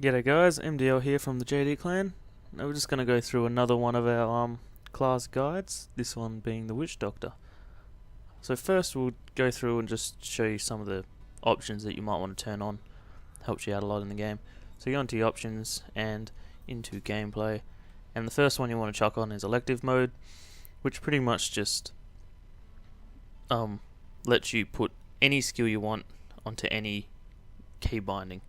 G'day guys, MDL here from the TheJDClan. Now we're just going to go through another one of our class guides, this one being the Witch Doctor. So first we'll go through and just show you some of the options that you might want to turn on. Helps you out a lot in the game. So you go into your options and into gameplay, and the first one you want to chuck on is elective mode, which pretty much just lets you put any skill you want onto any key binding.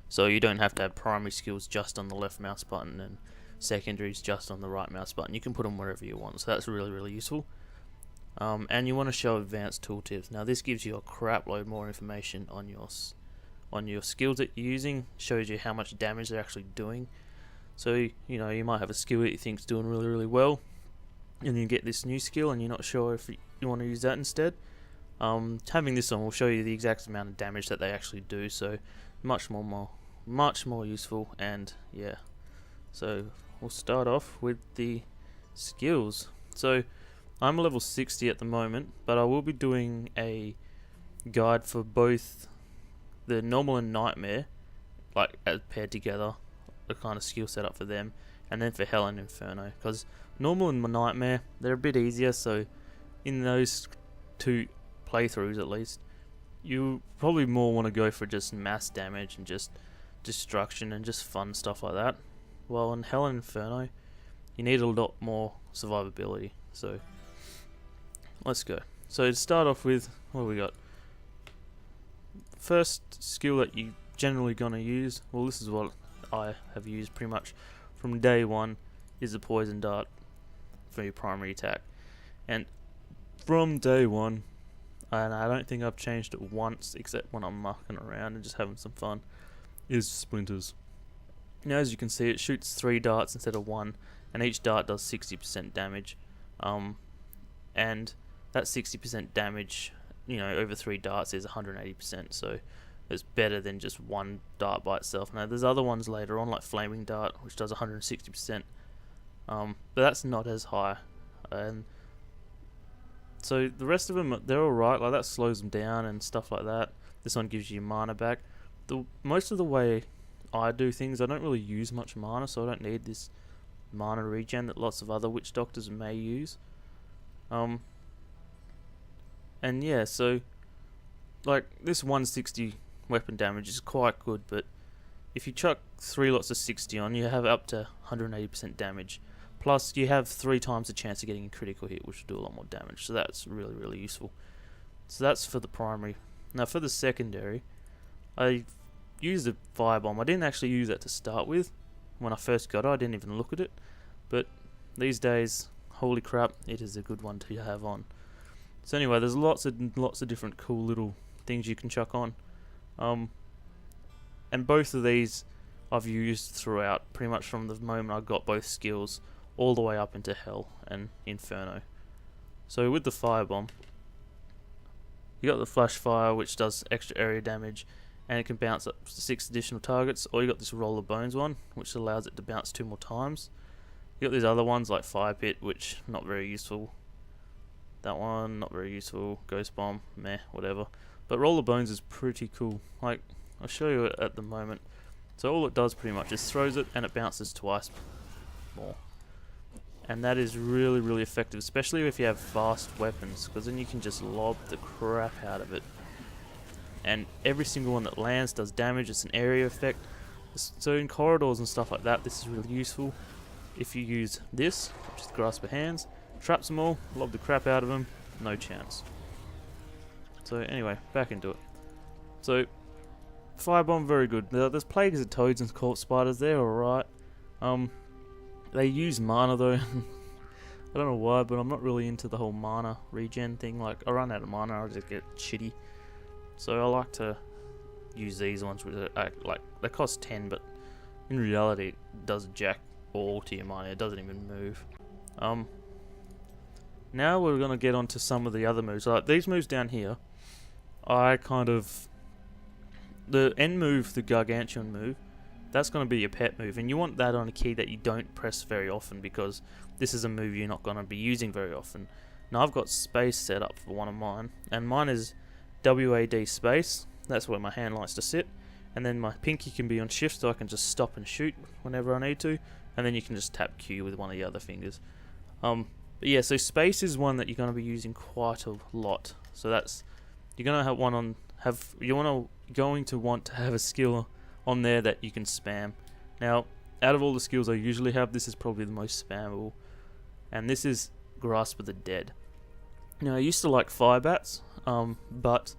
So you don't have to have primary skills just on the left mouse button and secondaries just on the right mouse button. You can put them wherever you want, so that's really useful. And you want to show advanced tooltips. Now this gives you a crap load more information on your skills that you're using. Shows you how much damage they're actually doing. So you know, you might have a skill that you think's doing really well, and you get this new skill and you're not sure if you want to use that instead. Having this on will show you the exact amount of damage that they actually do, so much more useful. And yeah, so we'll start off with the skills. So I'm a level 60 at the moment, but I will be doing a guide for both the normal and nightmare, like as paired together, the kind of skill setup for them, and then for hell and inferno, because normal and nightmare, they're a bit easier. So in those two playthroughs at least, you probably more want to go for just mass damage and just destruction and just fun stuff like that. While in hell and inferno, you need a lot more survivability. So let's go. So to start off with, what do we got? First skill that you generally gonna use, well, this is what I have used pretty much from day one, is the poison dart for your primary attack. And from day one, and I don't think I've changed it once except when I'm mucking around and just having some fun, is splinters. Now as you can see, it shoots 3 darts instead of 1, and each dart does 60% damage. And that 60% damage, you know, over 3 darts is 180%, so it's better than just 1 dart by itself. Now there's other ones later on, like flaming dart, which does 160%, but that's not as high. And so the rest of them, they're alright, like that slows them down and stuff like that. This one gives you mana back. Most of the way I do things, I don't really use much mana, so I don't need this mana regen that lots of other witch doctors may use. And yeah, so like this 160 weapon damage is quite good, but if you chuck 3 lots of 60 on, you have up to 180% damage. Plus, you have 3 times the chance of getting a critical hit, which will do a lot more damage. So that's really useful. So that's for the primary. Now for the secondary, I used the firebomb. I didn't actually use that to start with. When I first got it, I didn't even look at it. But these days, holy crap, it is a good one to have on. So anyway, there's lots of different cool little things you can chuck on. And both of these I've used throughout, pretty much from the moment I got both skills all the way up into hell and inferno. So with the firebomb, you got the flash fire, which does extra area damage, and it can bounce up to 6 additional targets. Or you got this roll of bones one, which allows it to bounce 2 more times. You got these other ones like fire pit, which not very useful. That one not very useful. Ghost bomb, meh, whatever. But roll of bones is pretty cool. Like, I'll show you it at the moment. So all it does pretty much is throws it and it bounces twice more. And that is really effective, especially if you have fast weapons, because then you can just lob the crap out of it. And every single one that lands does damage. It's an area effect. So in corridors and stuff like that, this is really useful. If you use this, which is grasp of hands, traps them all, lob the crap out of them, no chance. So anyway, back into it. So firebomb, very good. There's plagues of toads and corpse spiders, they're alright. They use mana though. I don't know why, but I'm not really into the whole mana regen thing. Like, I run out of mana, I just get shitty. So I like to use these ones, which are like, they cost 10, but in reality it does jack all to your mana. It doesn't even move. Now we're gonna get onto some of the other moves. Like these moves down here, I kind of, the end move, the gargantuan move, that's going to be your pet move, and you want that on a key that you don't press very often, because this is a move you're not going to be using very often. Now I've got space set up for one of mine, and mine is WAD space. That's where my hand likes to sit, and then my pinky can be on shift so I can just stop and shoot whenever I need to, and then you can just tap Q with one of the other fingers. But yeah, so space is one that you're going to be using quite a lot. So that's, you're going to have one on, going to want to have a skill on there that you can spam. Now, out of all the skills I usually have, this is probably the most spammable, and this is Grasp of the Dead. Now, I used to like fire bats, but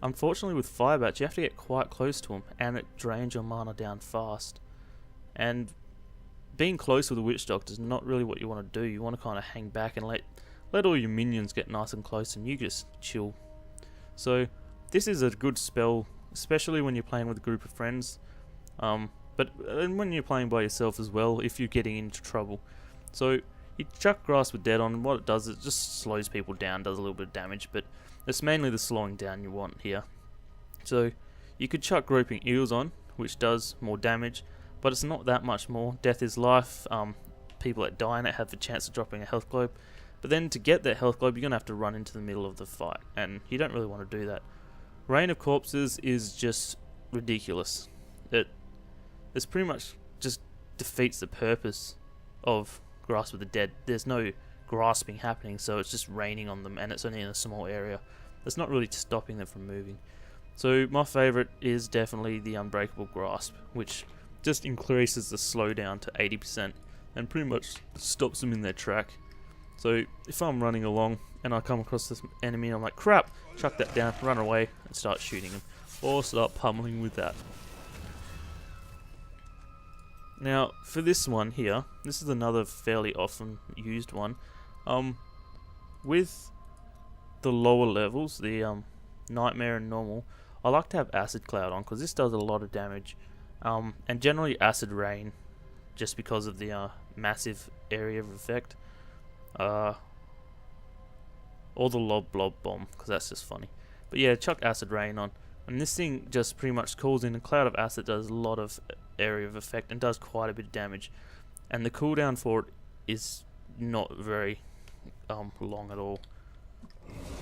unfortunately with fire bats you have to get quite close to them, and it drains your mana down fast. And being close with a Witch Doctor is not really what you want to do. You want to kind of hang back and let all your minions get nice and close, and you just chill. So this is a good spell, especially when you're playing with a group of friends. But when you're playing by yourself as well, if you're getting into trouble. So you chuck Grasp of Dead on, and what it does is it just slows people down, does a little bit of damage, but it's mainly the slowing down you want here. So you could chuck Groping Eels on, which does more damage, but it's not that much more. Death is life. People that die in it have the chance of dropping a health globe, but then to get that health globe you're going to have to run into the middle of the fight, and you don't really want to do that. Rain of Corpses is just ridiculous. It's pretty much just defeats the purpose of Grasp of the Dead. There's no grasping happening, so it's just raining on them, and it's only in a small area. It's not really stopping them from moving. So my favourite is definitely the Unbreakable Grasp, which just increases the slowdown to 80% and pretty much stops them in their track. So if I'm running along and I come across this enemy and I'm like, crap, chuck that down, run away and start shooting him, or start pummeling with that. Now, for this one here, this is another fairly often used one. With the lower levels, the Nightmare and Normal, I like to have Acid Cloud on, because this does a lot of damage. And generally Acid Rain, just because of the massive area of effect. Or the Lob Blob Bomb, because that's just funny. But yeah, chuck Acid Rain on. And this thing just pretty much calls in a cloud of acid, does a lot of area of effect, and does quite a bit of damage. And the cooldown for it is not very long at all.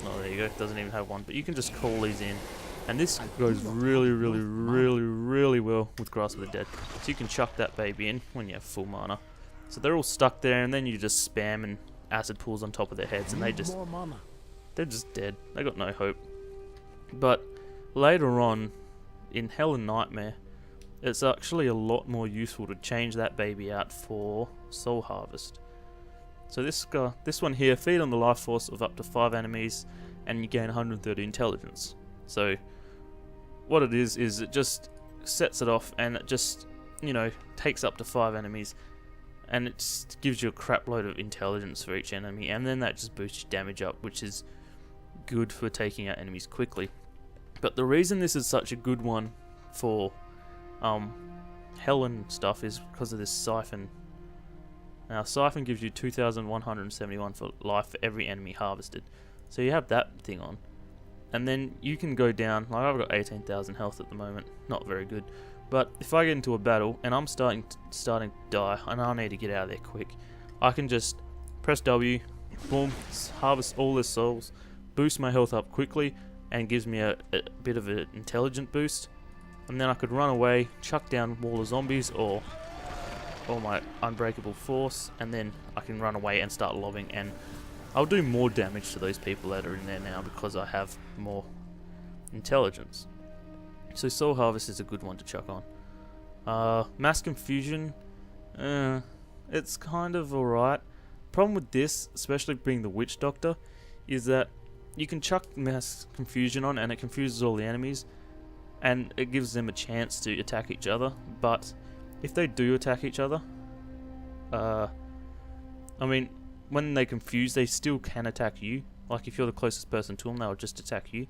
Oh, there you go, it doesn't even have one. But you can just call these in. And this goes really, really, really, really well with Grasp of the Dead. So you can chuck that baby in when you have full mana. So they're all stuck there, and then you just spam and acid pools on top of their heads, and they're just dead. They got no hope. But later on, in Hell and Nightmare, it's actually a lot more useful to change that baby out for Soul Harvest. So this one here, feed on the life force of up to 5 enemies, and you gain 130 intelligence. So what it is it just sets it off, and it just, you know, takes up to 5 enemies, and it just gives you a crap load of intelligence for each enemy, and then that just boosts your damage up, which is good for taking out enemies quickly. But the reason this is such a good one for Hell and stuff is because of this Siphon. Now Siphon gives you 2,171 for life for every enemy harvested. So you have that thing on. And then you can go down, like I've got 18,000 health at the moment, not very good. But if I get into a battle and I'm starting to die and I need to get out of there quick, I can just press W, boom, harvest all their souls, boost my health up quickly, and gives me a bit of an intelligent boost. And then I could run away, chuck down wall of zombies or my Unbreakable Force, and then I can run away and start lobbing, and I'll do more damage to those people that are in there now because I have more intelligence. So Soul Harvest is a good one to chuck on. Mass Confusion, it's kind of alright. Problem with this, especially being the Witch Doctor, is that you can chuck Mass Confusion on and it confuses all the enemies, and it gives them a chance to attack each other. But if they do attack each other, I mean, when they confuse, they still can attack you. Like if you're the closest person to them, they'll just attack you.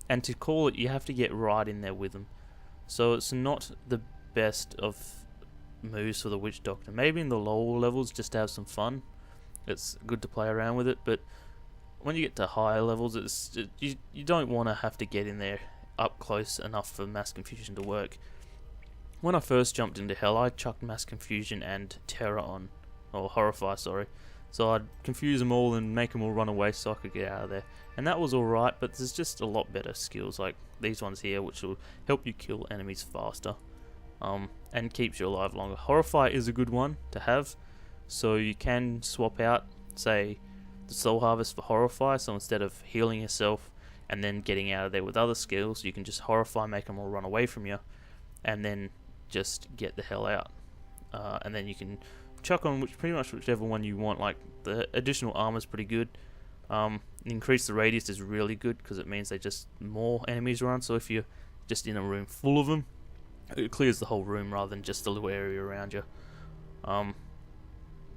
And to call it, you have to get right in there with them. So it's not the best of moves for the Witch Doctor. Maybe in the lower levels, just to have some fun, it's good to play around with it. But when you get to higher levels, you don't want to have to get in there up close enough for Mass Confusion to work. When I first jumped into Hell, I chucked Mass Confusion and Terror on, or Horrify, sorry. So I'd confuse them all and make them all run away so I could get out of there. And that was alright, but there's just a lot better skills like these ones here, which will help you kill enemies faster. And keeps you alive longer. Horrify is a good one to have, so you can swap out, say, the Soul Harvest for Horrify, so instead of healing yourself and then getting out of there with other skills, you can just Horrify, make them all run away from you, and then just get the hell out. And then you can chuck on pretty much whichever one you want. Like the additional armor is pretty good. Increase the radius is really good because it means they just more enemies run. So if you're just in a room full of them, it clears the whole room rather than just the little area around you.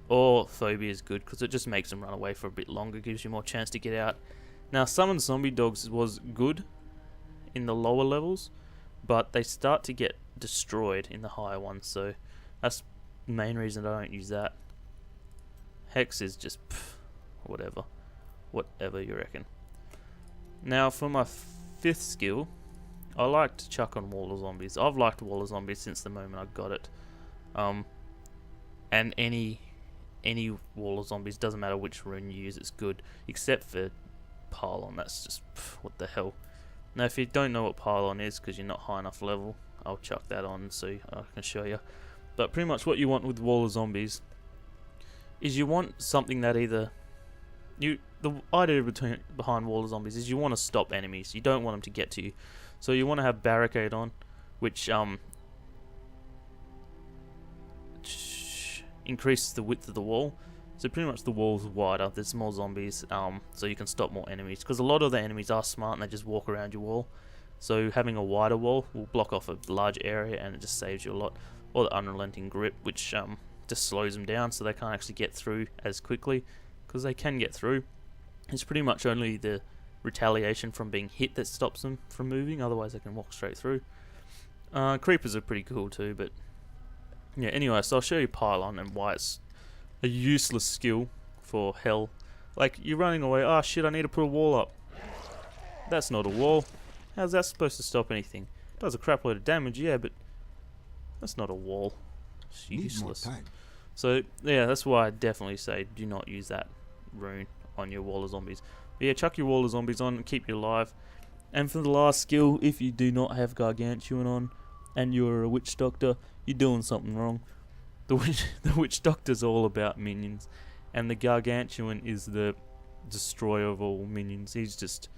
Or Phobia is good because it just makes them run away for a bit longer, gives you more chance to get out. Now, Summon Zombie Dogs was good in the lower levels, but they start to get destroyed in the higher ones, so that's the main reason I don't use that. Hex is just whatever you reckon. Now, for my 5th skill, I like to chuck on Wall of Zombies. I've liked Wall of Zombies since the moment I got it. And any Wall of Zombies, doesn't matter which rune you use, it's good, except for Pylon. That's just what the hell. Now, if you don't know what Pylon is because you're not high enough level, I'll chuck that on so I can show you. But pretty much what you want with Wall of Zombies is you want something that either the idea behind Wall of Zombies is you want to stop enemies. You don't want them to get to you. So you want to have Barricade on, which increases the width of the wall. So pretty much the wall's wider, there's more zombies, so you can stop more enemies. Because a lot of the enemies are smart and they just walk around your wall. So having a wider wall will block off a large area and it just saves you a lot. Or the Unrelenting Grip, which just slows them down so they can't actually get through as quickly. Because they can get through. It's pretty much only the retaliation from being hit that stops them from moving, otherwise they can walk straight through. Creepers are pretty cool too, but yeah, anyway, so I'll show you Pylon and why it's a useless skill for hell. Like, you're running away, oh shit, I need to put a wall up. That's not a wall. How's that supposed to stop anything? It does a crap load of damage, yeah, but that's not a wall. It's useless. So yeah, that's why I definitely say do not use that rune on your Wall of Zombies. But yeah, chuck your Wall of Zombies on and keep you alive. And for the last skill, if you do not have Gargantuan on and you're a Witch Doctor, you're doing something wrong. The Witch Doctor's all about minions, and the Gargantuan is the destroyer of all minions. He's just,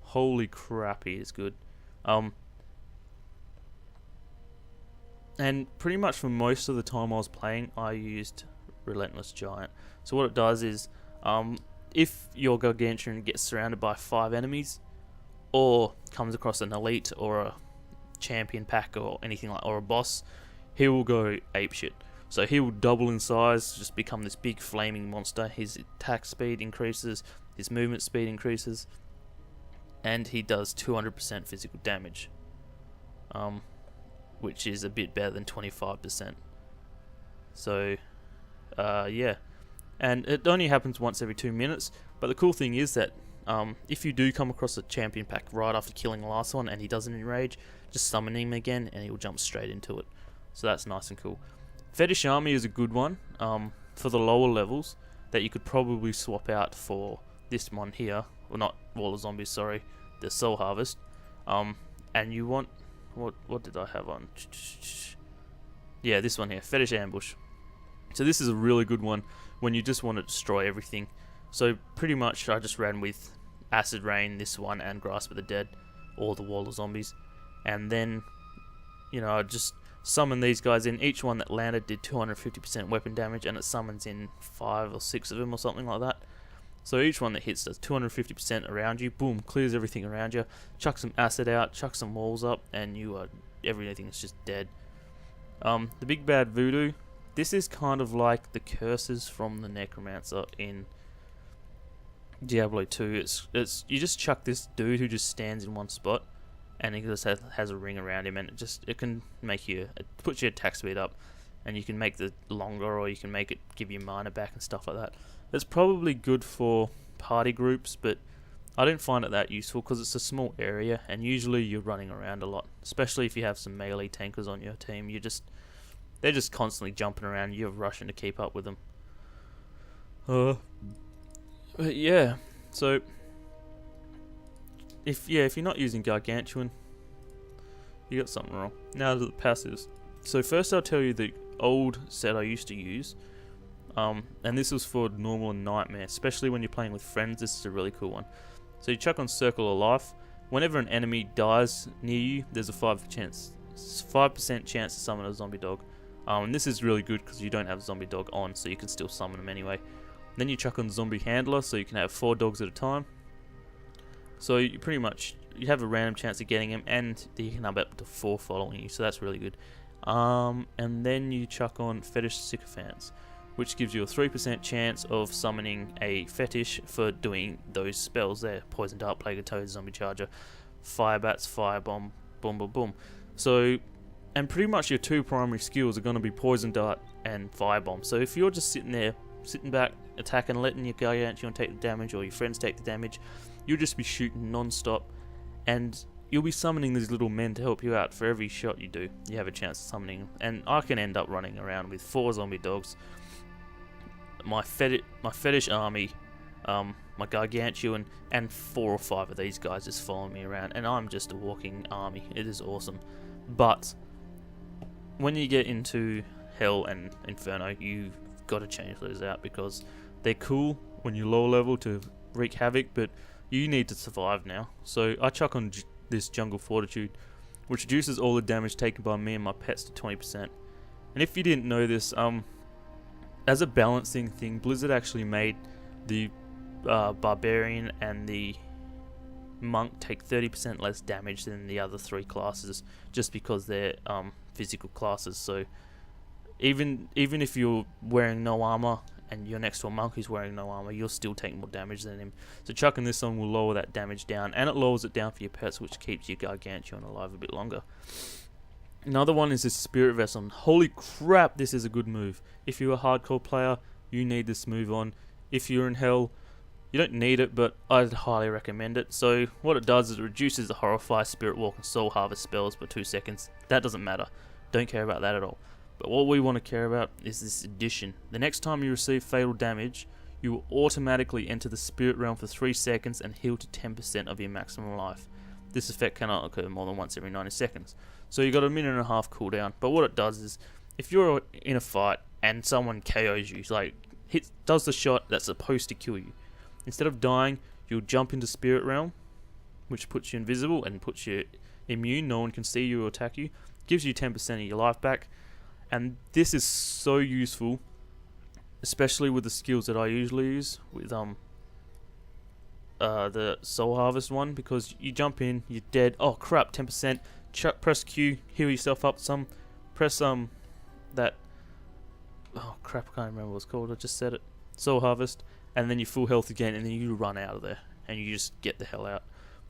holy crap, he is good. And pretty much for most of the time I was playing, I used Relentless Giant. So what it does is, if your Gargantuan gets surrounded by 5 enemies, or comes across an elite or a champion pack or anything like, or a boss, he will go apeshit. So he will double in size, just become this big flaming monster. His attack speed increases, his movement speed increases, and he does 200% physical damage, which is a bit better than 25%. So, yeah. And it only happens once every 2 minutes, but the cool thing is that if you do come across a champion pack right after killing the last one and he doesn't enrage, just summon him again and he'll jump straight into it. So that's nice and cool. Fetish Army is a good one for the lower levels that you could probably swap out for this one here. Well, not Wall of Zombies, sorry. The Soul Harvest. And you want... What did I have on? Yeah, this one here. Fetish Ambush. So this is a really good one when you just want to destroy everything. So pretty much I just ran with Acid Rain, this one, and Grasp of the Dead, or the Wall of Zombies. And then, you know, I just summon these guys in. Each one that landed did 250% weapon damage, and it summons in 5 or 6 of them or something like that. So each one that hits does 250% around you. Boom, clears everything around you. Chuck some acid out, chuck some walls up, and you are, everything is just dead. The Big Bad Voodoo. This is kind of like the curses from the Necromancer in Diablo 2. It's you just chuck this dude who just stands in one spot, and he just has a ring around him, and it can make you, it puts your attack speed up, and you can make it longer, or you can make it give you mana back and stuff like that. It's probably good for party groups, but I don't find it that useful because it's a small area, and usually you're running around a lot, especially if you have some melee tankers on your team. They're just constantly jumping around, you're rushing to keep up with them. But yeah, so if you're not using Gargantuan, you got something wrong. Now to the passives. So first I'll tell you the old set I used to use. And this was for normal and nightmare, especially when you're playing with friends. This is a really cool one. So you chuck on Circle of Life. Whenever an enemy dies near you, there's a 5% chance to summon a zombie dog. And this is really good because you don't have zombie dog on, so you can still summon them anyway. Then you chuck on Zombie Handler, so you can have 4 dogs at a time. So you pretty much you have a random chance of getting him, and you can have up to 4 following you, so that's really good. And then you chuck on Fetish Sycophants, which gives you a 3% chance of summoning a fetish for doing those spells there. Poison Dart, Plague of Toads, Zombie Charger, Fire Bats, Firebomb, boom boom boom. So, and pretty much your 2 primary skills are going to be Poison Dart and Firebomb. So if you're just sitting back, attacking, letting your Gargantuan take the damage, or your friends take the damage, you'll just be shooting non-stop, and you'll be summoning these little men to help you out. For every shot you do, you have a chance of summoning them. And I can end up running around with 4 zombie dogs, my fetish army, my Gargantuan, and 4 or 5 of these guys just following me around, and I'm just a walking army. It is awesome. But when you get into Hell and Inferno, you've got to change those out, because they're cool when you're lower level to wreak havoc, but you need to survive now. So I chuck on this Jungle Fortitude, which reduces all the damage taken by me and my pets to 20%. And if you didn't know this, as a balancing thing, Blizzard actually made the Barbarian and the Monk take 30% less damage than the other 3 classes, just because they're physical classes. So even if you're wearing no armor and you're next to a monk who's wearing no armor, you'll still take more damage than him. So chucking this on will lower that damage down, and it lowers it down for your pets, which keeps your Gargantuan alive a bit longer. Another one is this Spirit Vessel. Holy crap, this is a good move. If you're a hardcore player, you need this move on. If you're in Hell, you don't need it, but I'd highly recommend it. So what it does is it reduces the Horrify, Spirit Walk, and Soul Harvest spells by 2 seconds. That doesn't matter. Don't care about that at all. But what we want to care about is this addition. The next time you receive fatal damage, you will automatically enter the Spirit Realm for 3 seconds and heal to 10% of your maximum life. This effect cannot occur more than once every 90 seconds. So you got a 1.5 minute cooldown. But what it does is, if you're in a fight and someone KOs you, does the shot that's supposed to kill you, instead of dying, you'll jump into Spirit Realm, which puts you invisible and puts you immune. No one can see you or attack you. Gives you 10% of your life back. And this is so useful, especially with the skills that I usually use with the Soul Harvest one, because you jump in, you're dead. Oh crap, 10%. Press Q, heal yourself up some. Press that. Oh crap, I can't remember what it's called. I just said it. Soul Harvest, and then you full health again, and then you run out of there, and you just get the hell out.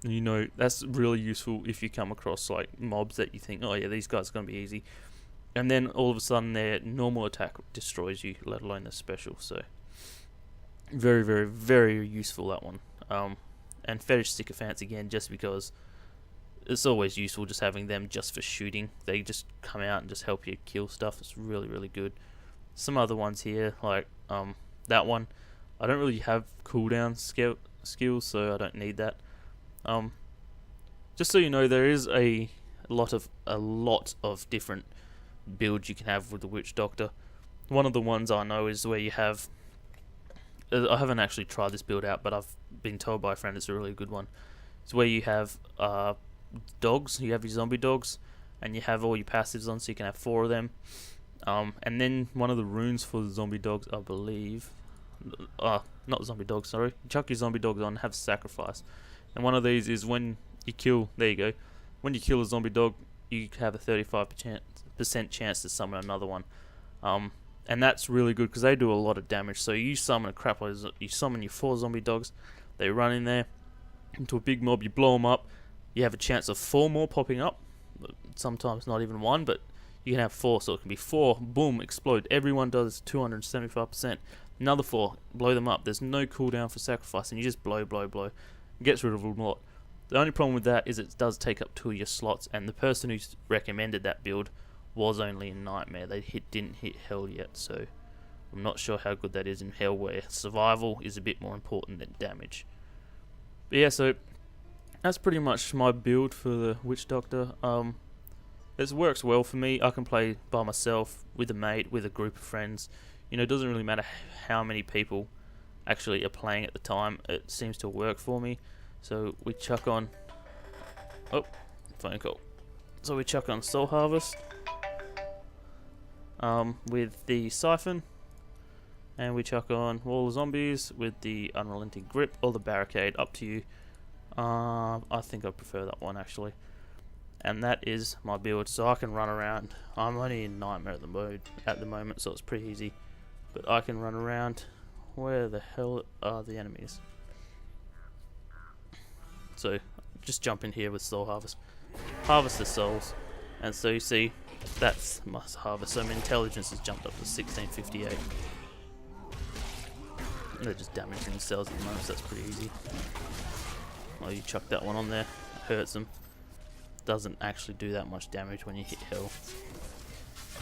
And you know that's really useful if you come across like mobs that you think, oh yeah, these guys are gonna be easy. And then all of a sudden their normal attack destroys you, let alone the special. So very, very, very useful, that one. And Fetish Sycophants again, just because it's always useful just having them just for shooting. They just come out and just help you kill stuff. It's really, really good. Some other ones here, like that one, I don't really have cooldown skills, so I don't need that. Just so you know, there is a lot of different builds you can have with the Witch Doctor. One of the ones I know is where you have, I haven't actually tried this build out, but I've been told by a friend it's a really good one. It's where you have dogs, you have your zombie dogs, and you have all your passives on, so you can have 4 of them. And then one of the runes for the zombie dogs, I believe, not zombie dogs, sorry, you chuck your zombie dogs on, have sacrifice. And one of these is when you kill, there you go, when you kill a zombie dog, you have a 35% chance to summon another one. And that's really good because they do a lot of damage. So you summon you summon your 4 zombie dogs, they run in there into a big mob, you blow them up, you have a chance of 4 more popping up, sometimes not even 1, but you can have 4, so it can be 4, boom, explode, everyone does 275%, another 4, blow them up, there's no cooldown for sacrifice, and you just blow, it gets rid of a lot. The only problem with that is it does take up 2 of your slots, and the person who's recommended that build was only in Nightmare. They didn't hit Hell yet, so I'm not sure how good that is in hell, where survival is a bit more important than damage. But yeah, so that's pretty much my build for the Witch Doctor. It works well for me. I can play by myself, with a mate, with a group of friends. You know, it doesn't really matter how many people actually are playing at the time. It seems to work for me. So we chuck on... Oh, phone call. So we chuck on Soul Harvest with the Siphon, and we chuck on Wall of Zombies with the Unrelenting Grip or the Barricade, up to you. I think I prefer that one actually. And that is my build, so I can run around. I'm only in Nightmare at the moment, so it's pretty easy. But I can run around. Where the hell are the enemies? So just jump in here with Soul Harvest. Harvest the souls. And so you see, that's my harvest. So my intelligence has jumped up to 1658. They're just damaging themselves at the moment, so that's pretty easy. Oh, you chuck that one on there. It hurts them. Doesn't actually do that much damage when you hit hell.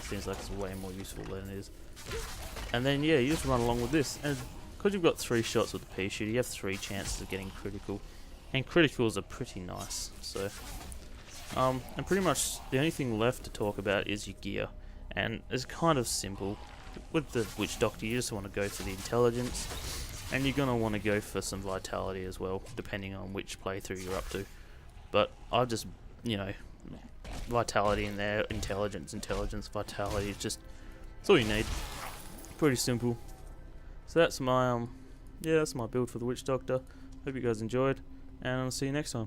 Seems like it's way more useful than it is. And then yeah, you just run along with this, and because you've got 3 shots with the pea shooter, you have 3 chances of getting critical, and criticals are pretty nice. So and pretty much the only thing left to talk about is your gear, and it's kind of simple. With the Witch Doctor, you just want to go for the intelligence, and you're gonna want to go for some vitality as well, depending on which playthrough you're up to. But I've just, you know, vitality in there, intelligence, vitality, it's all you need. Pretty simple. So that's my that's my build for the Witch Doctor. Hope you guys enjoyed, and I'll see you next time.